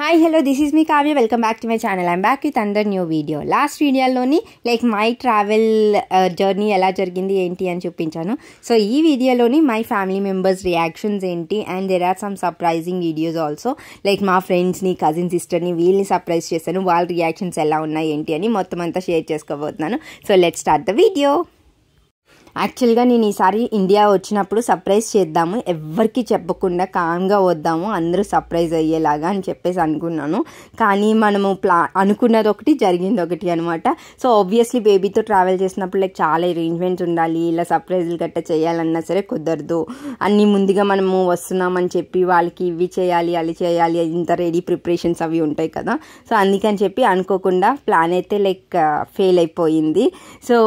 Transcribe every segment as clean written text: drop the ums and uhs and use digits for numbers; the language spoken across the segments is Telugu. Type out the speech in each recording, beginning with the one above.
Hi, hello, this is me Kavya. Welcome back to my channel. I'm back with another new video. Last video loni like my travel journey ela jarigindi enti ani chupinchanu. So ee video loni my family members reactions enti and there are some surprising videos also. Like my friends ni, cousin sister ni veelni surprise chesanu. Vaal reactions ela unnai enti ani mottham anta share chesukobothunanu. So let's start the video. యాక్చువల్గా నేను ఈసారి ఇండియా వచ్చినప్పుడు సర్ప్రైజ్ చేద్దాము, ఎవరికి చెప్పకుండా కామ్గా వద్దాము, అందరూ సర్ప్రైజ్ అయ్యేలాగా అని చెప్పేసి అనుకున్నాను. కానీ మనము అనుకున్నది ఒకటి జరిగింది ఒకటి అనమాట. సో ఆబ్వియస్లీ బేబీతో ట్రావెల్ చేసినప్పుడు లైక్ చాలా అరేంజ్మెంట్స్ ఉండాలి, ఇలా సర్ప్రైజ్లు గట్రా చేయాలన్నా సరే కుదరదు. అన్నీ ముందుగా మనము వస్తున్నామని చెప్పి వాళ్ళకి ఇవి చేయాలి అది చేయాలి ఇంత రెడీ ప్రిపరేషన్స్ అవి ఉంటాయి కదా. సో అందుకని చెప్పి అనుకోకుండా ప్లాన్ అయితే లైక్ ఫెయిల్ అయిపోయింది. సో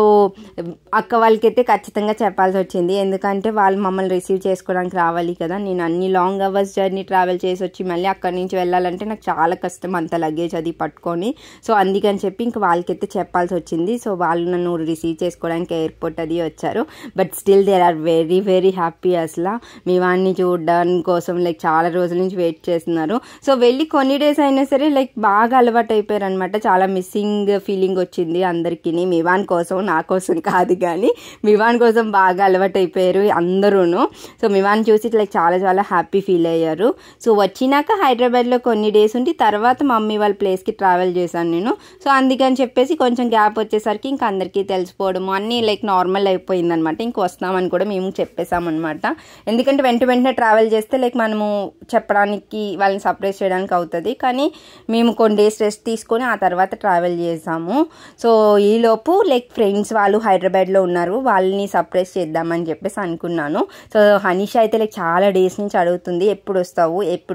అక్క వాళ్ళకైతే ఖచ్చితంగా చెప్పాల్సి వచ్చింది, ఎందుకంటే వాళ్ళు మమ్మల్ని రిసీవ్ చేసుకోవడానికి రావాలి కదా. నేను అన్ని లాంగ్ అవర్స్ జర్నీ ట్రావెల్ చేసి వచ్చి మళ్ళీ అక్కడి నుంచి వెళ్ళాలంటే నాకు చాలా కష్టం, అంత లగేజ్ అది పట్టుకొని. సో అందుకని చెప్పి ఇంక వాళ్ళకైతే చెప్పాల్సి వచ్చింది. సో వాళ్ళు నన్ను రిసీవ్ చేసుకోవడానికి ఎయిర్పోర్ట్ అది వచ్చారు. But still they are very very happy. అసలు మీ వాడిని చూడడానికి కోసం లైక్ చాలా రోజుల నుంచి వెయిట్ చేస్తున్నారు. సో వెళ్ళి కొన్ని డేస్ అయినా సరే లైక్ బాగా అలవాటు అయిపోయారు అనమాట. చాలా మిస్సింగ్ ఫీలింగ్ వచ్చింది అందరికీ. మీ వాని కోసం నా కోసం కాదు కానీ మీ వాని కోసం బాగా అలవాటు అయిపోయారు అందరూను. సో మీ వాని చూసి లైక్ చాలా చాలా హ్యాపీ ఫీల్ అయ్యారు. సో వచ్చినాక హైదరాబాద్లో కొన్ని డేస్ ఉండి తర్వాత మమ్మీ వాళ్ళ ప్లేస్కి ట్రావెల్ చేశాను నేను. సో అందుకని చెప్పేసి కొంచెం గ్యాప్ వచ్చేసరికి ఇంక అందరికీ తెలిసిపోవడము అన్నీ లైక్ నార్మల్ అయిపోయింది అనమాట. ఇంక వస్తామని కూడా మేము చెప్పేసామన్నమాట. ఎందుకంటే వెంటనే ట్రావెల్ చేస్తే లైక్ మనము చెప్పడానికి వాళ్ళని సర్ప్రైజ్ చేయడానికి అవుతుంది. కానీ మేము కొన్ని డేస్ రెస్ట్ తీసుకొని ఆ తర్వాత ట్రావెల్ చేసాము. సో ఈలోపు లైక్ ఫ్రెండ్స్ వాళ్ళు హైదరాబాద్లో ఉన్నారు, వాళ్ళని సర్ప్రైజ్ చేద్దామని చెప్పేసి అనుకున్నాను. సో హనీషా అయితే లైక్ చాలా డేస్ నుంచి అడుగుతుంది ఎప్పుడు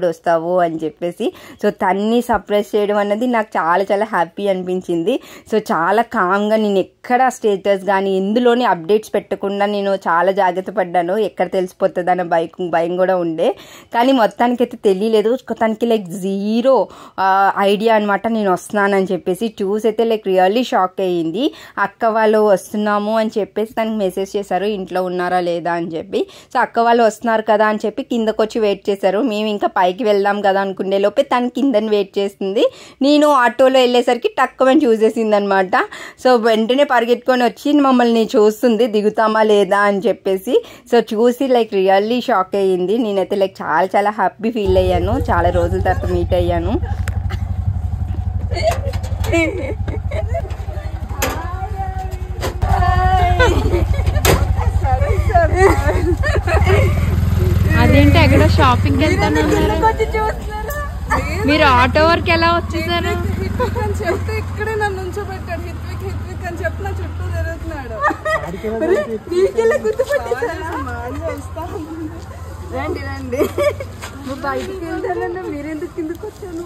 వస్తావు అని చెప్పేసి. సో తన్ని సర్ప్రైజ్ చేయడం అన్నది నాకు చాలా చాలా హ్యాపీ అనిపించింది. సో చాలా కామ్గా నేను ఎక్కడ స్టేటస్ కానీ ఎందులోని అప్డేట్స్ పెట్టకుండా నేను చాలా జాగ్రత్త పడ్డాను, ఎక్కడ తెలిసిపోతుంది అన్న భయం కూడా ఉండే. కానీ మొత్తానికైతే తెలియలేదు, తనకి లైక్ జీరో ఐడియా అనమాట నేను వస్తున్నానని చెప్పేసి. చూసైతే లైక్ రియల్లీ షాక్ అయ్యింది. అక్క వాళ్ళు వస్తున్నాము అని చెప్పేసి తనకి మెసేజ్ చేశారు ఇంట్లో ఉన్నారా లేదా అని చెప్పి. సో అక్క వాళ్ళు వస్తున్నారు కదా అని చెప్పి కిందకు వచ్చి వెయిట్ చేశారు. మేము ఇంకా పైకి వెళ్దాం కదా అనుకునే లోపే తను కిందని వెయిట్ చేస్తుంది. నేను ఆటోలో వెళ్ళేసరికి టక్కుమని చూసేసింది అనమాట. సో వెంటనే పరిగెత్తుకొని వచ్చి మమ్మల్ని చూస్తుంది దిగుతామా లేదా అని చెప్పేసి. సో చూసి లైక్ రియల్లీ షాక్ అయ్యింది. నేనైతే లైక్ చాలా చాలా హ్యాపీ ఫీల్ అయ్యాను, చాలా రోజుల తర్వాత మీట్ అయ్యాను. అదేంటి ఎక్కడ షాపింగ్కి వెళ్తాను మీరు ఆటో వరకు ఎలా వచ్చేసారు? చెప్తే ఇక్కడే నన్ను ఉంచోబెట్టాడు. హిత్విక్ అని చెప్పి నా చుట్టూ తిరుగుతున్నాడు. రండి రండి నువ్వు బయటికి వెళ్తానన్నా మీరెందుకు కిందకు వచ్చాను?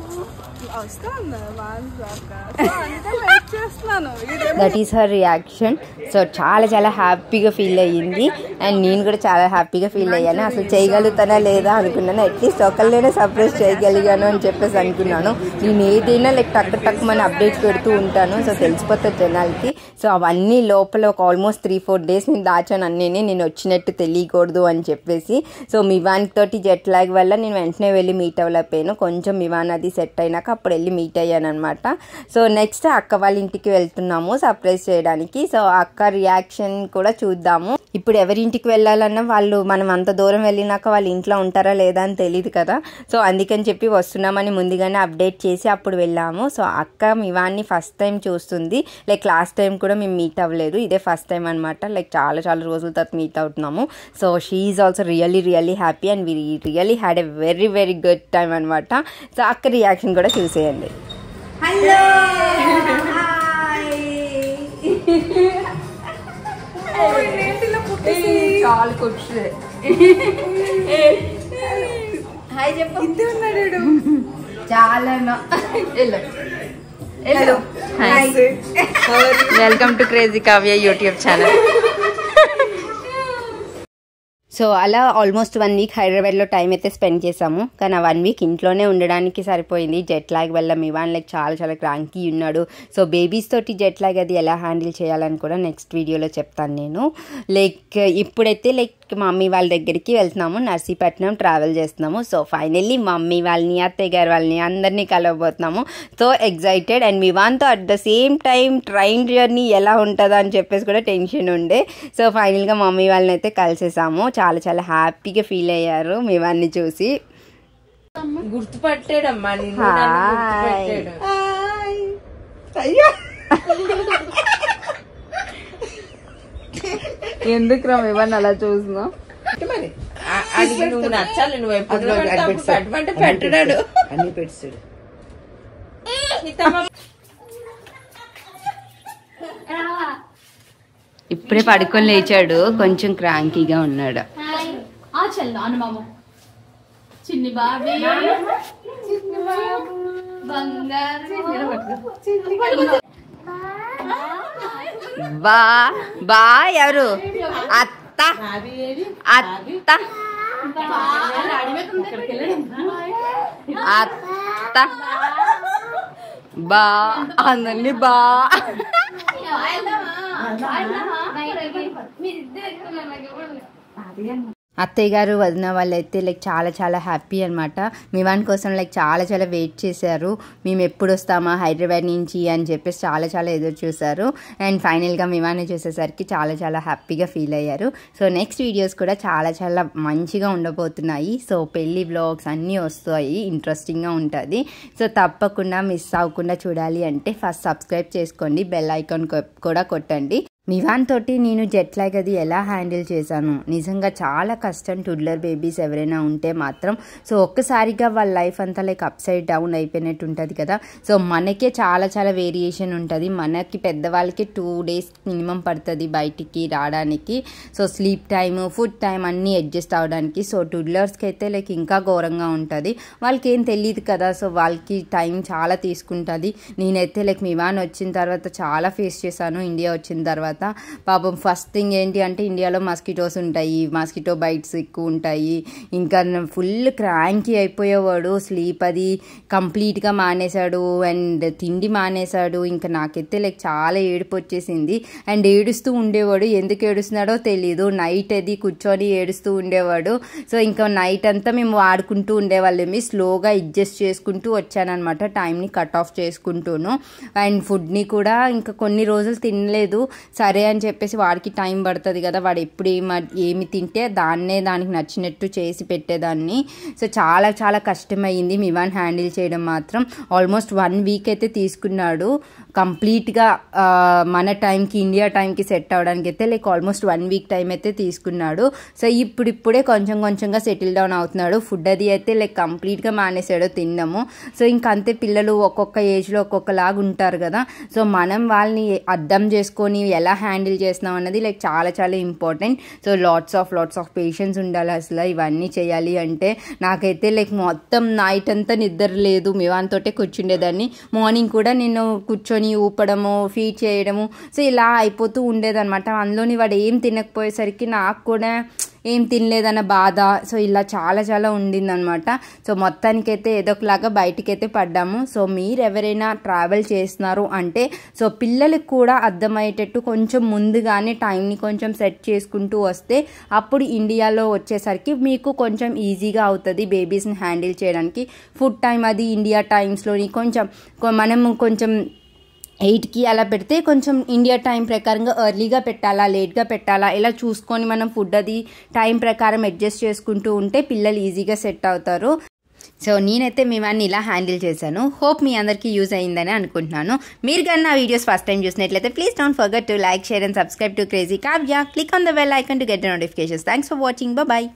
That is her reaction. So చాలా చాలా హ్యాపీగా ఫీల్ అయ్యింది అండ్ నేను కూడా చాలా హ్యాపీగా ఫీల్ అయ్యాను. అసలు చేయగలుగుతానా లేదా అనుకున్నాను, అట్లీస్ట్ ఒకళ్ళైనా సర్ప్రైజ్ చేయగలిగాను అని చెప్పేసి అనుకున్నాను. నేను ఏదైనా లైక్ టక్ మన అప్డేట్స్ పెడుతూ ఉంటాను, సో తెలిసిపోతుంది జనాలకి. సో అవన్నీ లోపల ఒక ఆల్మోస్ట్ 3-4 డేస్ నేను దాచాను అన్నీ, నేను వచ్చినట్టు తెలియకూడదు అని చెప్పేసి. సో మివాన్ తోటి జెట్ లాగ్ వల్ల నేను వెంటనే వెళ్ళి మీట్ అవ్వలేకపోయాను. కొంచెం మివాన్ అది సెట్ అయినాక అప్పుడు వెళ్ళి మీట్ అయ్యాను అనమాట. సో నెక్స్ట్ అక్క వాళ్ళ ఇంటికి వెళ్తున్నాము సర్ప్రైజ్ చేయడానికి. సో అక్క రియాక్షన్ కూడా చూద్దాము. ఇప్పుడు ఎవరింటికి వెళ్ళాలన్నా వాళ్ళు మనం అంత దూరం వెళ్ళినాక వాళ్ళు ఇంట్లో ఉంటారా లేదా అని తెలియదు కదా. సో అందుకని చెప్పి వస్తున్నామని ముందుగానే అప్డేట్ చేసి అప్పుడు వెళ్ళాము. సో అక్క మివాన్ని ఫస్ట్ టైం చూస్తుంది. లైక్ లాస్ట్ టైం కూడా మేము మీట్ అవ్వలేదు, ఇదే ఫస్ట్ టైం అనమాట. లైక్ చాలా చాలా రోజుల తర్వాత మీట్ అవుతున్నాము. So she is also really happy and we really had a very very good time అనమాట. సో అక్క రియాక్షన్ కూడా చూసేయండి. హలో చాలా కూర్చు హాయ్ చెప్పు. ఇంతే ఉన్నాడు చాలా hello hi welcome to crazy Kavya YouTube channel. So so అలా ఆల్మోస్ట్ 1 వీక్ హైదరాబాద్లో టైం అయితే స్పెండ్ చేసాము. కానీ ఆ 1 వీక్ ఇంట్లోనే ఉండడానికి సరిపోయింది. జెట్ లాగ్ వల్ల మివాన్ లైక్ చాలా క్రాంకీ ఉన్నాడు. సో బేబీస్ తోటి జెట్ లాగ్ అది ఎలా హ్యాండిల్ చేయాలని కూడా నెక్స్ట్ వీడియోలో చెప్తాను నేను. లైక్ ఇప్పుడైతే లైక్ మమ్మీ వాళ్ళ దగ్గరికి వెళ్తున్నాము, నర్సీపట్నం ట్రావెల్ చేస్తున్నాము. సో ఫైనల్లీ మమ్మీ వాళ్ళని, అత్తయ్య గారు వాళ్ళని అందరినీ కలవబోతున్నాము. So excited. అండ్ మివాన్తో at the same time train journey ఎలా ఉంటుందా అని చెప్పేసి కూడా టెన్షన్ ఉండే. సో ఫైనల్గా మమ్మీ వాళ్ళని అయితే కలిసేసాము. చాలా హ్యాపీగా ఫీల్ అయ్యారు మివాన్ని చూసి. గుర్తుపట్టాడమ్మా ఎందుకు రా ఇవన్నీ అలా చూసినా నువ్వు నచ్చాలి, నువ్వు ఎప్పుడు పెట్టడాడు అన్ని పెట్టాడు. ఇప్పుడే పడుకొని లేచాడు, కొంచెం క్రాంకీగా ఉన్నాడు. చిన్ని బాబీ బా ఎవరు? అత్త అత్త అత్త బా అందరినీ బా. అత్తయ్య గారు వదిన వాళ్ళైతే లైక్ చాలా హ్యాపీ అనమాట. మివాన్ కోసం లైక్ చాలా వెయిట్ చేశారు. మేము ఎప్పుడు వస్తామా హైదరాబాద్ నుంచి అని చెప్పేసి చాలా ఎదురు చూశారు. అండ్ ఫైనల్గా మివాన్ని చూసేసరికి చాలా హ్యాపీగా ఫీల్ అయ్యారు. సో నెక్స్ట్ వీడియోస్ కూడా చాలా మంచిగా ఉండబోతున్నాయి. సో పెళ్లి వ్లాగ్స్ అన్నీ వస్తాయి, ఇంట్రెస్టింగ్గా ఉంటుంది. సో తప్పకుండా మిస్ అవ్వకుండా చూడాలి అంటే ఫస్ట్ సబ్స్క్రైబ్ చేసుకోండి, బెల్ ఐకాన్ కూడా కొట్టండి. మివాన్ తోటి నేను జెట్ లాగ్ అది ఎలా హ్యాండిల్ చేశాను, నిజంగా చాలా కష్టం. టుడ్లర్ బేబీస్ ఎవరైనా ఉంటే మాత్రం సో ఒక్కసారిగా వాళ్ళ లైఫ్ అంతా లైక్ అప్ సైడ్ డౌన్ అయిపోయినట్టు ఉంటుంది కదా. సో మనకే చాలా వేరియేషన్ ఉంటుంది. మనకి పెద్దవాళ్ళకి 2 days మినిమం పడుతుంది బయటికి రావడానికి. So sleep time, food time అన్నీ అడ్జస్ట్ అవ్వడానికి. సో టుడ్లర్స్కి అయితే లైక్ ఇంకా ఘోరంగా ఉంటుంది. వాళ్ళకి ఏం తెలియదు కదా, సో వాళ్ళకి టైం చాలా తీసుకుంటుంది. నేనైతే లైక్ మివాన్ వచ్చిన తర్వాత చాలా ఫేస్ చేశాను. ఇండియా వచ్చిన తర్వాత పాపం ఫస్ట్ థింగ్ ఏంటి అంటే ఇండియాలో మస్కిటోస్ ఉంటాయి, మస్కిటో బైట్స్ ఎక్కువ ఉంటాయి. ఇంకా ఫుల్ క్రాంకీ అయిపోయేవాడు. స్లీప్ అది కంప్లీట్గా మానేశాడు అండ్ తిండి మానేశాడు. ఇంకా నాకైతే లైక్ చాలా ఏడుపు వచ్చేసింది. అండ్ ఏడుస్తూ ఉండేవాడు. ఎందుకు ఏడుస్తున్నాడో తెలీదు. నైట్ అది కూర్చొని ఏడుస్తూ ఉండేవాడు. సో ఇంకా నైట్ అంతా మేము ఆడుకుంటూ ఉండేవాళ్ళేమి. స్లోగా అడ్జస్ట్ చేసుకుంటూ వచ్చానమాట, టైంని కట్ ఆఫ్ చేసుకుంటూను. అండ్ ఫుడ్ని కూడా ఇంకా కొన్ని రోజులు తినలేదు. సరే అని చెప్పేసి వాడికి టైం పడుతుంది కదా, వాడు ఎప్పుడు ఏమి తింటే దానికి నచ్చినట్టు చేసి పెట్టేదాన్ని. సో చాలా కష్టమైంది మివాన్ హ్యాండిల్ చేయడం మాత్రం. ఆల్మోస్ట్ 1 week అయితే తీసుకున్నాడు కంప్లీట్గా మన టైంకి, ఇండియా టైంకి సెట్ అవ్వడానికి అయితే లైక్ ఆల్మోస్ట్ 1 week టైం అయితే తీసుకున్నాడు. సో ఇప్పుడే కొంచెంగా సెటిల్ డౌన్ అవుతున్నాడు. ఫుడ్ అది అయితే లైక్ కంప్లీట్గా మానేసాడు తినడము. సో ఇంకంతే, పిల్లలు ఒక్కొక్క ఏజ్లో ఒక్కొక్కలాగా ఉంటారు కదా. సో మనం వాళ్ళని అర్థం చేసుకొని ఎలా హ్యాండిల్ చేస్తున్నాం అన్నది లైక్ చాలా important. So lots of patience ఉండాలి అసలు ఇవన్నీ చేయాలి అంటే. నాకైతే లైక్ మొత్తం నైట్ అంతా నిద్ర లేదు, మివాన్ తోటే కూర్చుండేదాన్ని. మార్నింగ్ కూడా నేను కూర్చొని ఊపడము, ఫీడ్ చేయడము, సో ఇలా అయిపోతూ ఉండేదన్నమాట. అందులోని వాడు ఏం తినకపోయేసరికి నాకు కూడా ఏం తినలేదన్న బాధ. సో ఇలా చాలా ఉండిందనమాట. సో మొత్తానికైతే ఏదో ఒకలాగా బయటికైతే పడ్డాము. సో మీరు ఎవరైనా ట్రావెల్ చేస్తున్నారు అంటే సో పిల్లలకు కూడా అర్థమయ్యేటట్టు కొంచెం ముందుగానే టైంని కొంచెం సెట్ చేసుకుంటూ వస్తే అప్పుడు ఇండియాలో వచ్చేసరికి మీకు కొంచెం ఈజీగా అవుతుంది బేబీస్ని హ్యాండిల్ చేయడానికి. ఫుడ్ టైం అది ఇండియా టైమ్స్లోని మనము కొంచెం 8కి అలా పెడితే కొంచెం ఇండియా టైం ప్రకారంగా ఎర్లీగా పెట్టాలా, లేట్గా పెట్టాలా, ఇలా చూసుకొని మనం ఫుడ్ అది టైం ప్రకారం అడ్జస్ట్ చేసుకుంటూ ఉంటే పిల్లలు ఈజీగా సెట్ అవుతారు. సో నేనైతే మివాన్ని ఇలా హ్యాండిల్ చేశాను. హోప్ మీ అందరికీ యూజ్ అయిందని అనుకుంటున్నాను. మీరు కానీ నా వీడియోస్ ఫస్ట్ టైం చూసినట్లయితే please don't forget to like, share and subscribe to crazy Kavya. Click on the bell icon to get the notifications. Thanks for watching. Bye.